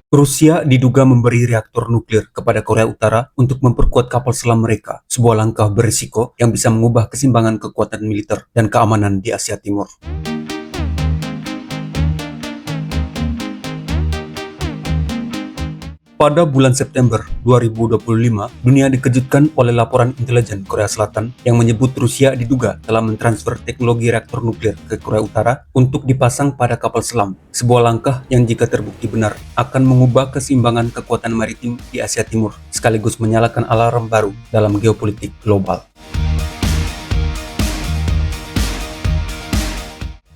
Rusia diduga memberi reaktor nuklir kepada Korea Utara untuk memperkuat kapal selam mereka, sebuah langkah berisiko yang bisa mengubah keseimbangan kekuatan militer dan keamanan di Asia Timur. Pada bulan September 2025, dunia dikejutkan oleh laporan intelijen Korea Selatan yang menyebut Rusia diduga telah mentransfer teknologi reaktor nuklir ke Korea Utara untuk dipasang pada kapal selam. Sebuah langkah yang jika terbukti benar akan mengubah keseimbangan kekuatan maritim di Asia Timur, sekaligus menyalakan alarm baru dalam geopolitik global.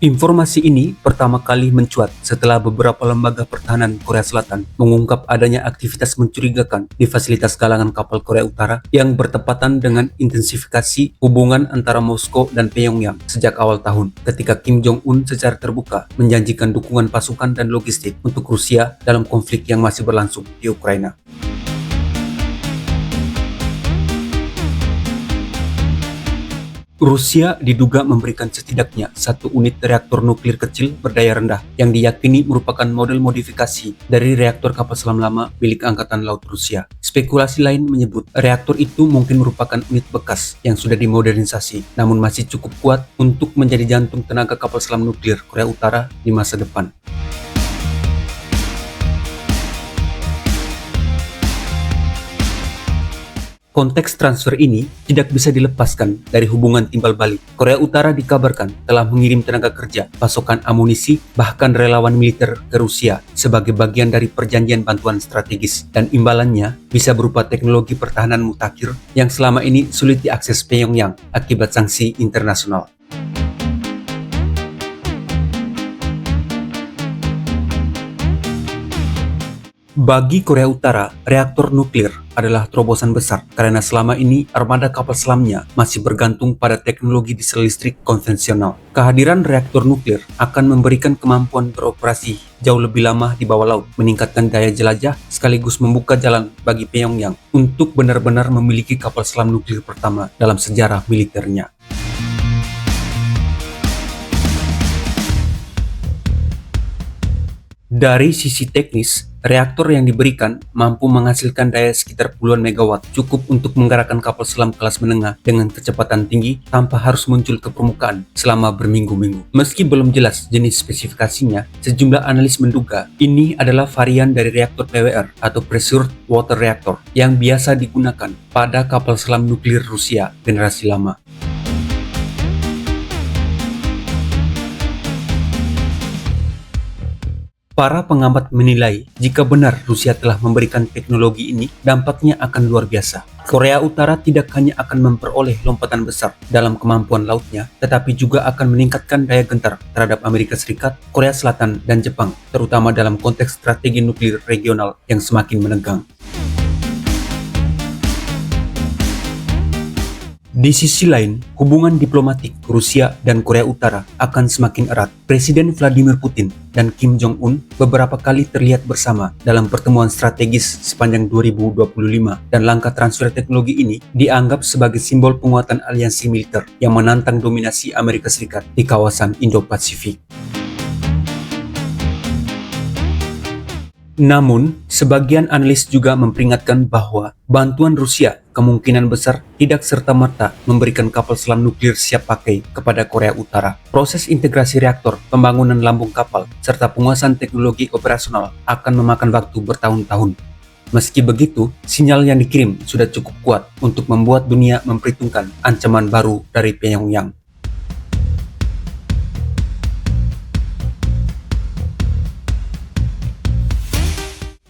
Informasi ini pertama kali mencuat setelah beberapa lembaga pertahanan Korea Selatan mengungkap adanya aktivitas mencurigakan di fasilitas galangan kapal Korea Utara yang bertepatan dengan intensifikasi hubungan antara Moskow dan Pyongyang sejak awal tahun, ketika Kim Jong-un secara terbuka menjanjikan dukungan pasukan dan logistik untuk Rusia dalam konflik yang masih berlangsung di Ukraina. Rusia diduga memberikan setidaknya satu unit reaktor nuklir kecil berdaya rendah yang diyakini merupakan model modifikasi dari reaktor kapal selam lama milik Angkatan Laut Rusia. Spekulasi lain menyebut reaktor itu mungkin merupakan unit bekas yang sudah dimodernisasi, namun masih cukup kuat untuk menjadi jantung tenaga kapal selam nuklir Korea Utara di masa depan. Konteks transfer ini tidak bisa dilepaskan dari hubungan timbal balik. Korea Utara dikabarkan telah mengirim tenaga kerja, pasokan amunisi, bahkan relawan militer ke Rusia sebagai bagian dari perjanjian bantuan strategis, dan imbalannya bisa berupa teknologi pertahanan mutakhir yang selama ini sulit diakses Pyongyang akibat sanksi internasional. Bagi Korea Utara, reaktor nuklir adalah terobosan besar karena selama ini armada kapal selamnya masih bergantung pada teknologi diesel listrik konvensional. Kehadiran reaktor nuklir akan memberikan kemampuan beroperasi jauh lebih lama di bawah laut, meningkatkan daya jelajah sekaligus membuka jalan bagi Pyongyang untuk benar-benar memiliki kapal selam nuklir pertama dalam sejarah militernya. Dari sisi teknis, reaktor yang diberikan mampu menghasilkan daya sekitar puluhan megawatt, cukup untuk menggerakkan kapal selam kelas menengah dengan kecepatan tinggi tanpa harus muncul ke permukaan selama berminggu-minggu. Meski belum jelas jenis spesifikasinya, sejumlah analis menduga ini adalah varian dari reaktor PWR atau Pressured Water Reactor yang biasa digunakan pada kapal selam nuklir Rusia generasi lama. Para pengamat menilai jika benar Rusia telah memberikan teknologi ini, dampaknya akan luar biasa. Korea Utara tidak hanya akan memperoleh lompatan besar dalam kemampuan lautnya, tetapi juga akan meningkatkan daya gentar terhadap Amerika Serikat, Korea Selatan, dan Jepang, terutama dalam konteks strategi nuklir regional yang semakin menegang. Di sisi lain, hubungan diplomatik Rusia dan Korea Utara akan semakin erat. Presiden Vladimir Putin dan Kim Jong-un beberapa kali terlihat bersama dalam pertemuan strategis sepanjang 2025, dan langkah transfer teknologi ini dianggap sebagai simbol penguatan aliansi militer yang menantang dominasi Amerika Serikat di kawasan Indo-Pasifik. Namun, sebagian analis juga memperingatkan bahwa bantuan Rusia kemungkinan besar tidak serta-merta memberikan kapal selam nuklir siap pakai kepada Korea Utara. Proses integrasi reaktor, pembangunan lambung kapal, serta penguasaan teknologi operasional akan memakan waktu bertahun-tahun. Meski begitu, sinyal yang dikirim sudah cukup kuat untuk membuat dunia memperhitungkan ancaman baru dari Pyongyang.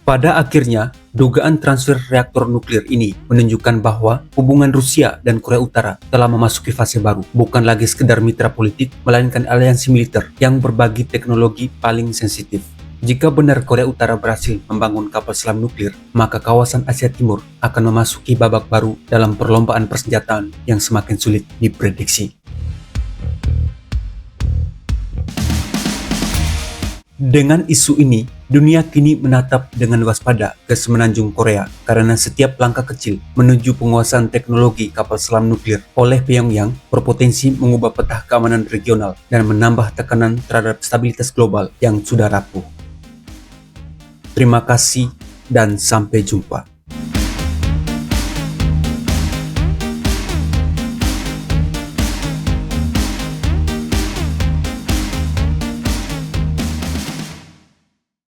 Pada akhirnya, dugaan transfer reaktor nuklir ini menunjukkan bahwa hubungan Rusia dan Korea Utara telah memasuki fase baru, bukan lagi sekedar mitra politik, melainkan aliansi militer yang berbagi teknologi paling sensitif. Jika benar Korea Utara berhasil membangun kapal selam nuklir, maka kawasan Asia Timur akan memasuki babak baru dalam perlombaan persenjataan yang semakin sulit diprediksi. Dengan isu ini, dunia kini menatap dengan waspada ke semenanjung Korea karena setiap langkah kecil menuju penguasaan teknologi kapal selam nuklir oleh Pyongyang berpotensi mengubah peta keamanan regional dan menambah tekanan terhadap stabilitas global yang sudah rapuh. Terima kasih dan sampai jumpa.